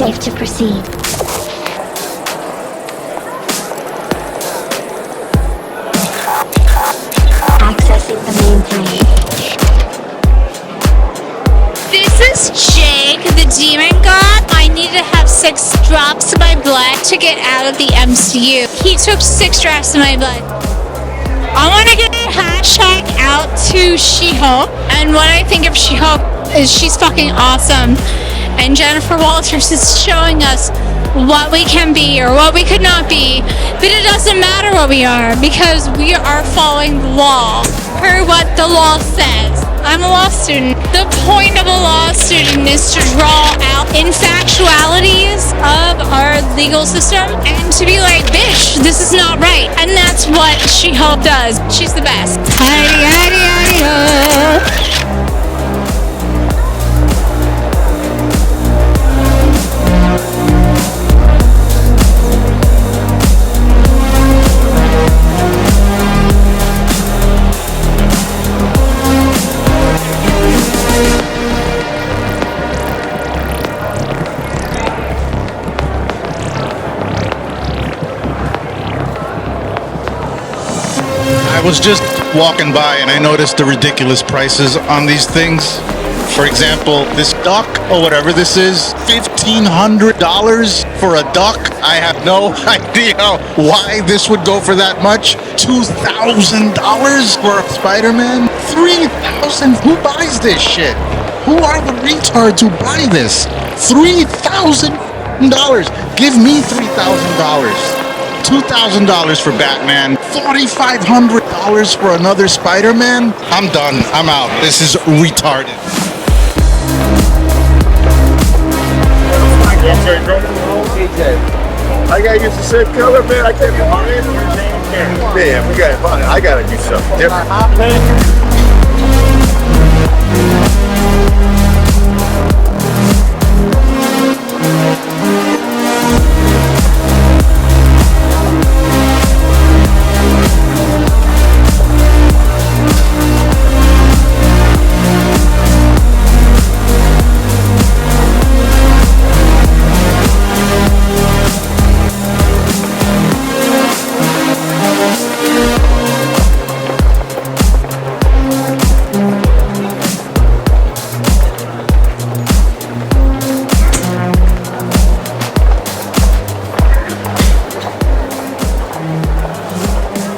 safe to proceed. Accessing the mainframe. This is Jake, the demon god. I need to have 6 drops of my blood to get out of the MCU. He took 6 drops of my blood. I want to get a hashtag out to She-Hulk. And what I think of She-Hulk is she's fucking awesome. And Jennifer Walters is showing us what we can be or what we could not be. But it doesn't matter what we are because we are following the law. Per what the law says. I'm a law student. The point of a law student is to draw out infactualities of our legal system and to be like, bitch, this is not right. And that's what She-Hulk does. She's the best. I was just walking by and I noticed the ridiculous prices on these things. For example, this duck or whatever this is, $1,500 for a duck. I have no idea why this would go for that much. $2,000 for a Spider-Man? $3,000? Who buys this shit? Who are the retards who buy this? $3,000? Give me $3,000. $2,000 for Batman, $4,500 for another Spider-Man? I'm done. I'm out. This is retarded. I gotta use the same color, man. I can't be mine. Man, we gotta find it. I gotta do something different.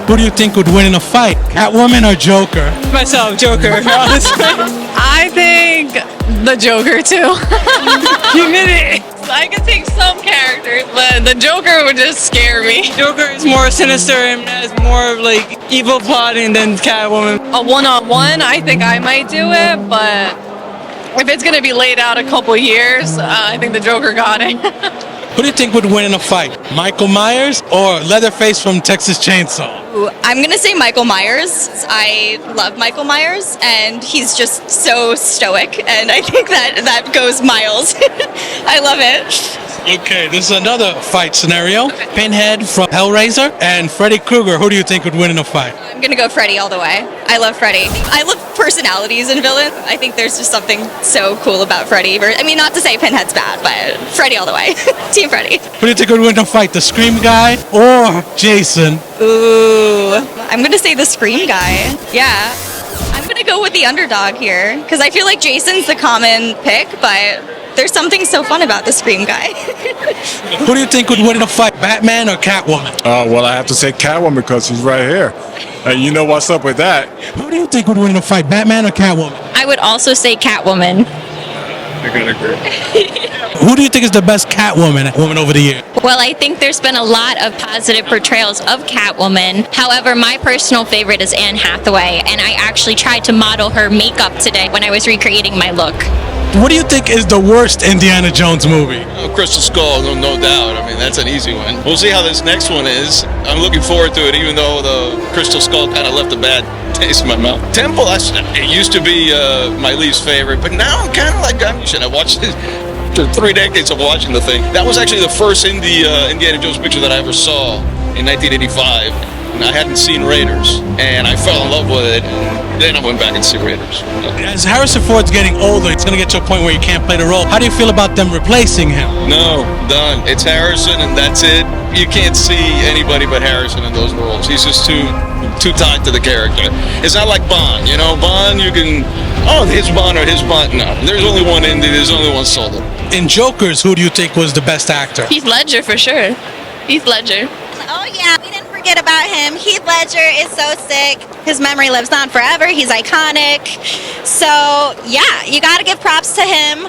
Who do you think would win in a fight, Catwoman or Joker? Myself, Joker, honestly. I think the Joker too. Humidity. I can take some characters, but the Joker would just scare me. Joker is more sinister and has more like evil plotting than Catwoman. A one-on-one, I think I might do it, but if it's gonna be laid out a couple years, I think the Joker got it. Who do you think would win in a fight, Michael Myers or Leatherface from Texas Chainsaw? I'm going to say Michael Myers. I love Michael Myers, and he's just so stoic, and I think that goes miles. I love it. Okay, this is another fight scenario. Pinhead from Hellraiser and Freddy Krueger. Who do you think would win in a fight? I'm going to go Freddy all the way. I love Freddy. I love personalities in villains. I think there's just something so cool about Freddy. I mean, not to say Pinhead's bad, but Freddy all the way. Team Freddy. Who do you think would win in a fight, the Scream guy or Jason? Ooh, I'm going to say the Scream guy. Yeah. I'm going to go with the underdog here, because I feel like Jason's the common pick, but there's something so fun about the Scream guy. Who do you think would win in a fight, Batman or Catwoman? Well, I have to say Catwoman because she's right here. And you know what's up with that. Who do you think would win in a fight, Batman or Catwoman? I would also say Catwoman. You're gonna agree. Who do you think is the best Catwoman woman over the year? Well, I think there's been a lot of positive portrayals of Catwoman. However, my personal favorite is Anne Hathaway, and I actually tried to model her makeup today when I was recreating my look. What do you think is the worst Indiana Jones movie? Crystal Skull, no doubt. I mean, that's an easy one. We'll see how this next one is. I'm looking forward to it, even though the Crystal Skull kind of left a bad taste in my mouth. Temple, it used to be my least favorite, but now I'm kind of like, I watched it after 3 decades of watching the thing. That was actually the first Indiana Jones picture that I ever saw in 1985. and I hadn't seen Raiders, and I fell in love with it. Then I went back and see Raiders. As Harrison Ford's getting older, it's going to get to a point where you can't play the role. How do you feel about them replacing him? No, done. It's Harrison, and that's it. You can't see anybody but Harrison in those roles. He's just too tied to the character. It's not like Bond, you know. Bond, you can, his Bond or his Bond. No, there's only one indie. There's only one solo. In Jokers, who do you think was the best actor? Heath Ledger for sure. Heath Ledger. Oh yeah, we didn't forget about him. Heath Ledger is so sick. His memory lives on forever. He's iconic. So yeah, you gotta give props to him.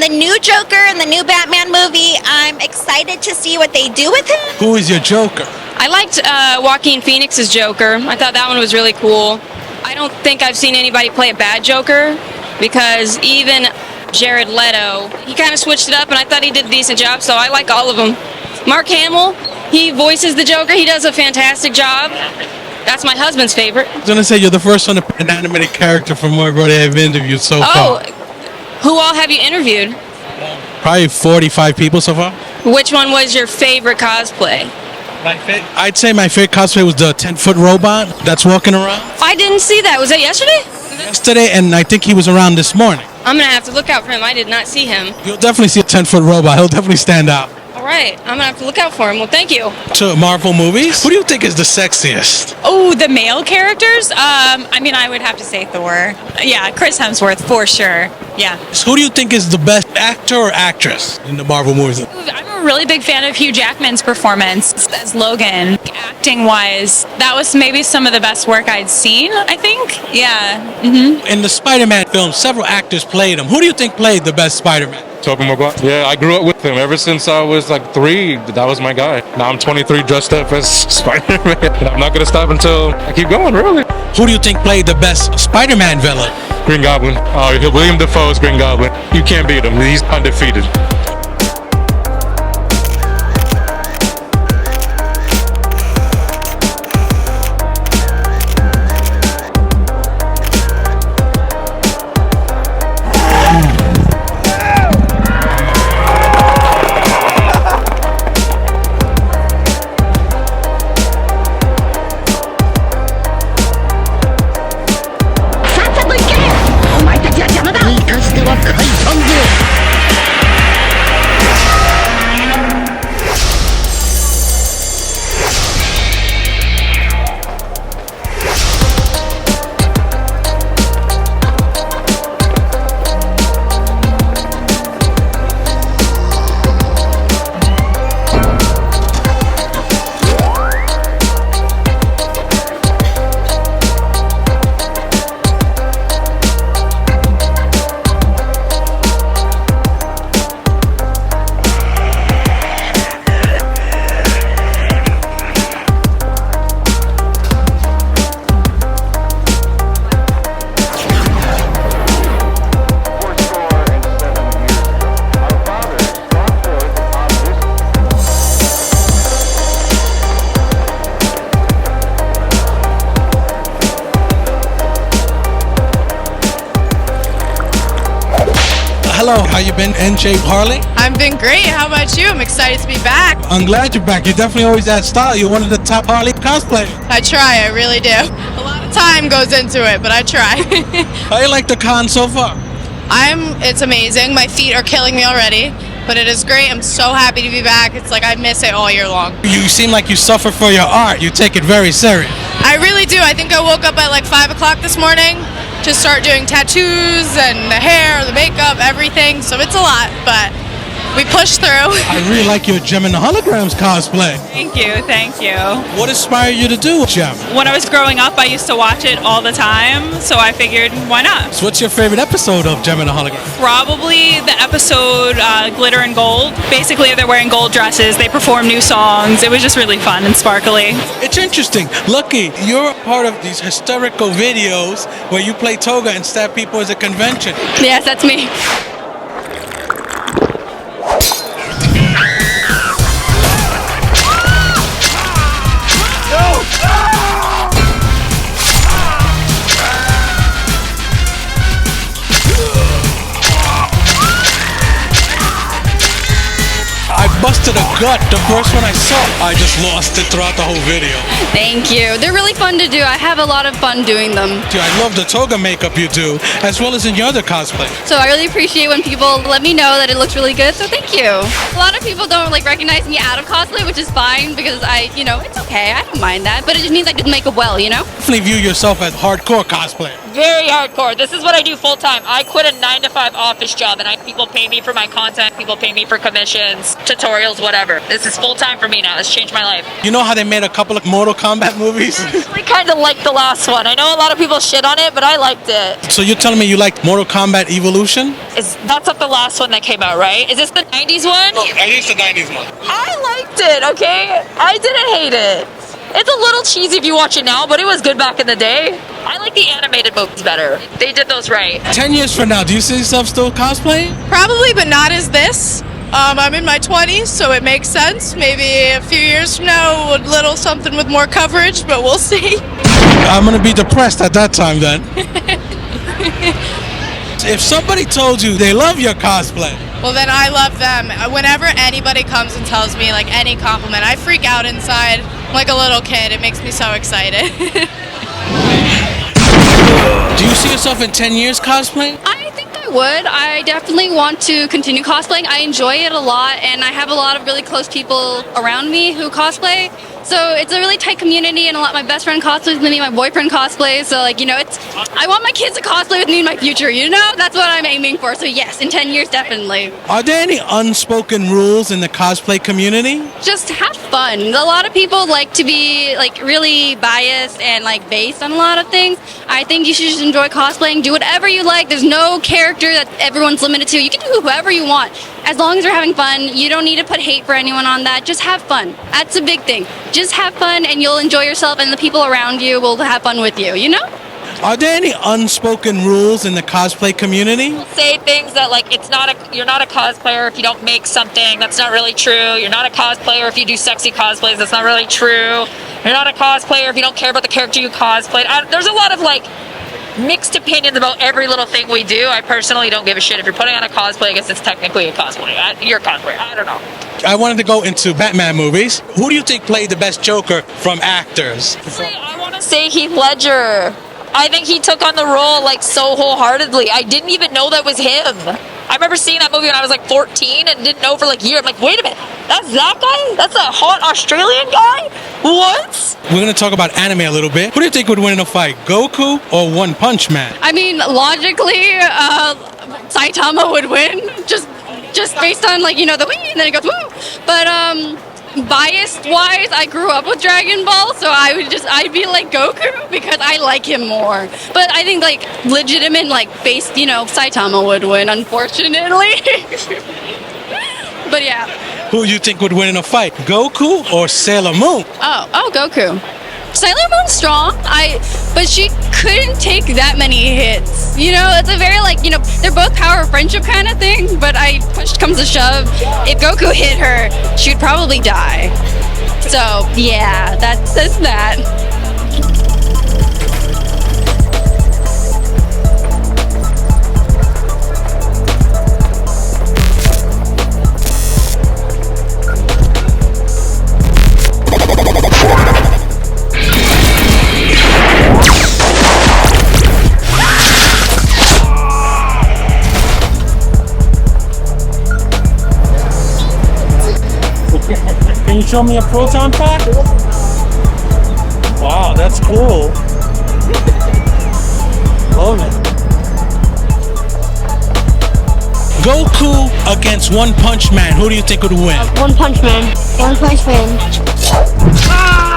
The new Joker and the new Batman movie, I'm excited to see what they do with him. Who is your Joker? I liked Joaquin Phoenix's Joker. I thought that one was really cool. I don't think I've seen anybody play a bad Joker, because even Jared Leto, he kind of switched it up, and I thought he did a decent job, so I like all of them. Mark Hamill, he voices the Joker. He does a fantastic job. That's my husband's favorite. I was going to say, you're the first one to put an animated character from everybody I've interviewed so far. Who all have you interviewed? Probably 45 people so far. Which one was your favorite cosplay? I'd say my favorite cosplay was the 10-foot robot that's walking around. I didn't see that. Was that yesterday? Yesterday, and I think he was around this morning. I'm going to have to look out for him. I did not see him. You'll definitely see a 10-foot robot. He'll definitely stand out. All right. I'm going to have to look out for him. Well, thank you. To Marvel movies, who do you think is the sexiest? Oh, the male characters? I would have to say Thor. Yeah, Chris Hemsworth, for sure. Yeah. So who do you think is the best actor or actress in the Marvel movies? I'm a really big fan of Hugh Jackman's performance as Logan. Acting-wise, that was maybe some of the best work I'd seen, I think. Yeah. In the Spider-Man film, several actors played him. Who do you think played the best Spider-Man? Tobey Maguire. Yeah, I grew up with him ever since I was like 3. That was my guy. Now I'm 23 dressed up as Spider-Man. And I'm not going to stop until I keep going, really. Who do you think played the best Spider-Man villain? Green Goblin. William Dafoe's Green Goblin. You can't beat him. He's undefeated. Hello, how you been, NJ Harley? I've been great. How about you? I'm excited to be back. I'm glad you're back. You definitely always had style. You're one of the top Harley cosplayers. I try. I really do. A lot of time goes into it, but I try. How you like the con so far? It's amazing. My feet are killing me already, but it is great. I'm so happy to be back. It's like I miss it all year long. You seem like you suffer for your art. You take it very serious. I really do. I think I woke up at like 5 o'clock this morning to start doing tattoos and the hair, the makeup, everything. So it's a lot, but we push through. I really like your Gem and the Holograms cosplay. Thank you, thank you. What inspired you to do Gem? When I was growing up, I used to watch it all the time, so I figured, why not? So what's your favorite episode of Gem and the Holograms? Probably the episode Glitter and Gold. Basically, they're wearing gold dresses, they perform new songs. It was just really fun and sparkly. It's interesting. Lucky, you're part of these historical videos where you play toga and stab people as a convention. Yes, that's me. I've busted a gut. The first one I saw, I just lost it throughout the whole video. Thank you. They're really fun to do. I have a lot of fun doing them. I love the toga makeup you do, as well as in your other cosplay. So I really appreciate when people let me know that it looks really good. So thank you. A lot of people don't like recognize me out of cosplay, which is fine because it's okay. I don't mind that. But it just means I did makeup well, you know? Definitely view yourself as hardcore cosplayer. Very hardcore. This is what I do full time. I quit a 9-to-5 office job, and people pay me for my content. People pay me for commissions, tutorials, whatever. This is full time for me now. It's changed my life. You know how they made a couple of Mortal Kombat movies? I kind of liked the last one. I know a lot of people shit on it, but I liked it. So you're telling me you liked Mortal Kombat Evolution? That's not the last one that came out, right? Is this the 90s one? Oh, I think it's the 90s one. I liked it, okay? I didn't hate it. It's a little cheesy if you watch it now, but it was good back in the day. I like the animated movies better. They did those right. 10 years from now, do you see yourself still cosplaying? Probably, but not as this. I'm in my 20s, so it makes sense. Maybe a few years from now, a little something with more coverage, but we'll see. I'm gonna be depressed at that time then. If somebody told you they love your cosplay, Well, then I love them. Whenever anybody comes and tells me like any compliment, I freak out inside like a little kid. It makes me so excited. do you see yourself in 10 years cosplaying? I think I would. I definitely want to continue cosplaying. I enjoy it a lot, and I have a lot of really close people around me who cosplay. So it's a really tight community, and a lot. My best friend cosplays with me, my boyfriend cosplays. So I want my kids to cosplay with me in my future. That's what I'm aiming for. So yes, in 10 years, definitely. Are there any unspoken rules in the cosplay community? Just have fun. A lot of people like to be really biased and based on a lot of things. I think you should just enjoy cosplaying. Do whatever you like. There's no character that everyone's limited to. You can do whoever you want. As long as you're having fun, you don't need to put hate for anyone on that. Just have fun. That's a big thing. Just have fun and you'll enjoy yourself, and the people around you will have fun with you, Are there any unspoken rules in the cosplay community? Say things that you're not a cosplayer if you don't make something. That's not really true. You're not a cosplayer if you do sexy cosplays. That's not really true. You're not a cosplayer if you don't care about the character you cosplayed. There's a lot of mixed opinions about every little thing we do. I personally don't give a shit. If you're putting on a cosplay, I guess it's technically a cosplay. You're a cosplayer. I don't know. I wanted to go into Batman movies. Who do you think played the best Joker from actors? I want to say Heath Ledger. I think he took on the role so wholeheartedly. I didn't even know that was him. I remember seeing that movie when I was 14 and didn't know for a year. I'm like, wait a minute, that's that guy? That's a hot Australian guy? What? We're going to talk about anime a little bit. Who do you think would win in a fight, Goku or One Punch Man? I mean, logically, Saitama would win. Just based on the wee, and then it goes woo. But biased-wise, I grew up with Dragon Ball, so I'd be like Goku because I like him more. But I think legitimate based, Saitama would win, unfortunately. But yeah. Who do you think would win in a fight, Goku or Sailor Moon? Oh, Goku. Sailor Moon's strong, but she couldn't take that many hits. It's a very they're both power of friendship kind of thing, but push comes to shove, if Goku hit her, she'd probably die. So yeah, that's that. Can you show me a proton pack? Wow, that's cool. Love it. Goku against One Punch Man. Who do you think would win? One Punch Man. One Punch Man. Ah!